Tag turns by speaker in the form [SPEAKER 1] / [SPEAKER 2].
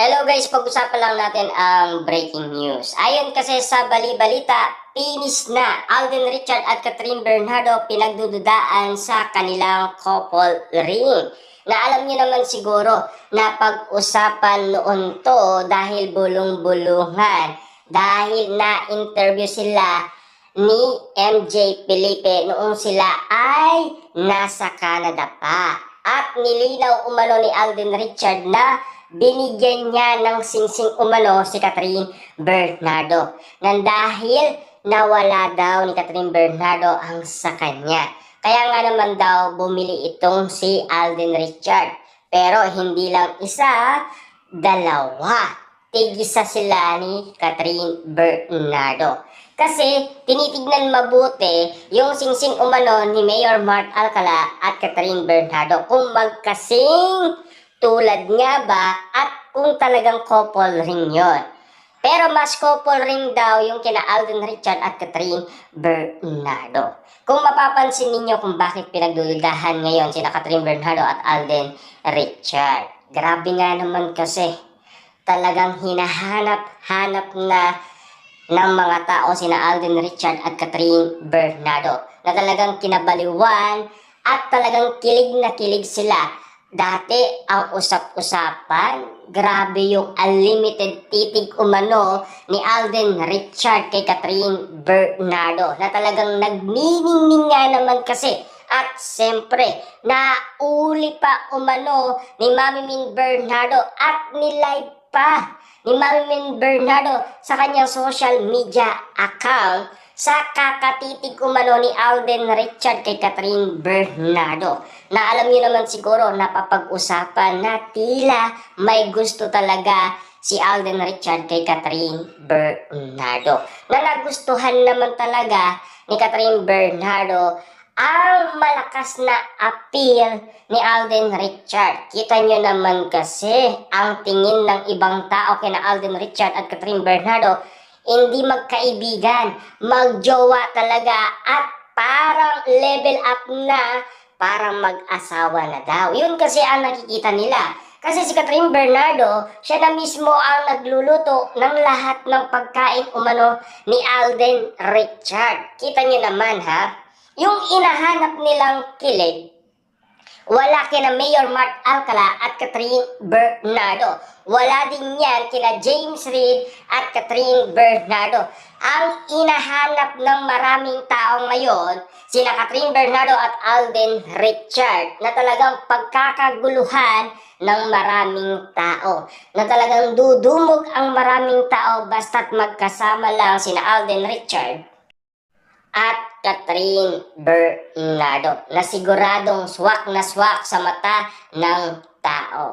[SPEAKER 1] Hello guys, pag-usapan lang natin ang breaking news. Ayon kasi sa bali-balita, finish na Alden Richard at Catherine Bernardo pinagdududaan sa kanilang couple ring. Na alam niyo naman siguro na pag-usapan noon to dahil bulong-bulungan. Dahil na-interview sila ni MJ Felipe noong sila ay nasa Canada pa. At nilinaw umano ni Alden Richard na binigyan niya ng singsing umano si Catherine Bernardo. Nang dahil nawala daw ni Catherine Bernardo ang sa kanya. Kaya nga naman daw bumili itong si Alden Richard. Pero hindi lang isa, dalawa. Tig-isa sila ni Catherine Bernardo. Kasi tinitignan mabuti yung singsing umano ni Mayor Mart Alcala at Catherine Bernardo kung magkasing tulad nga ba at kung talagang couple ring yon. Pero mas couple ring daw yung kina Alden Richard at Catherine Bernardo. Kung mapapansin ninyo kung bakit pinagdududahan ngayon sina Catherine Bernardo at Alden Richard. Grabe nga naman kasi talagang hinahanap-hanap na ng mga tao sina Alden Richard at Catherine Bernardo na talagang kinabaliwan at talagang kilig na kilig sila. Dati ang usap-usapan, grabe yung unlimited titig umano ni Alden Richard kay Catherine Bernardo na talagang nagniningning nga naman kasi. At siyempre, nauli pa umano ni Mami Min Bernardo at nilive pa ni Mami Min Bernardo sa kanyang social media account sa kakatitig umano ni Alden Richard kay Catherine Bernardo. Na alam niyo naman siguro napapag-usapan na tila may gusto talaga si Alden Richard kay Catherine Bernardo. Na nagustuhan naman talaga ni Catherine Bernardo ang malakas na appeal ni Alden Richard. Kita nyo naman kasi ang tingin ng ibang tao kina Alden Richard at Catherine Bernardo, hindi magkaibigan, magjowa talaga at parang level up na, parang mag-asawa na daw. Yun kasi ang nakikita nila. Kasi si Catherine Bernardo, siya na mismo ang nagluluto ng lahat ng pagkain umano ni Alden Richard. Kita nyo naman ha, yung inahanap nilang kilig, wala kina Mayor Mart Alcala at Catherine Bernardo. Wala din yan kina James Reid at Catherine Bernardo. Ang inahanap ng maraming tao ngayon, sina Catherine Bernardo at Alden Richard, na talagang pagkakaguluhan ng maraming tao. Na talagang dudumog ang maraming tao basta't magkasama lang sina Alden Richard at Catherine Bernardo na siguradong swak na swak sa mata ng tao.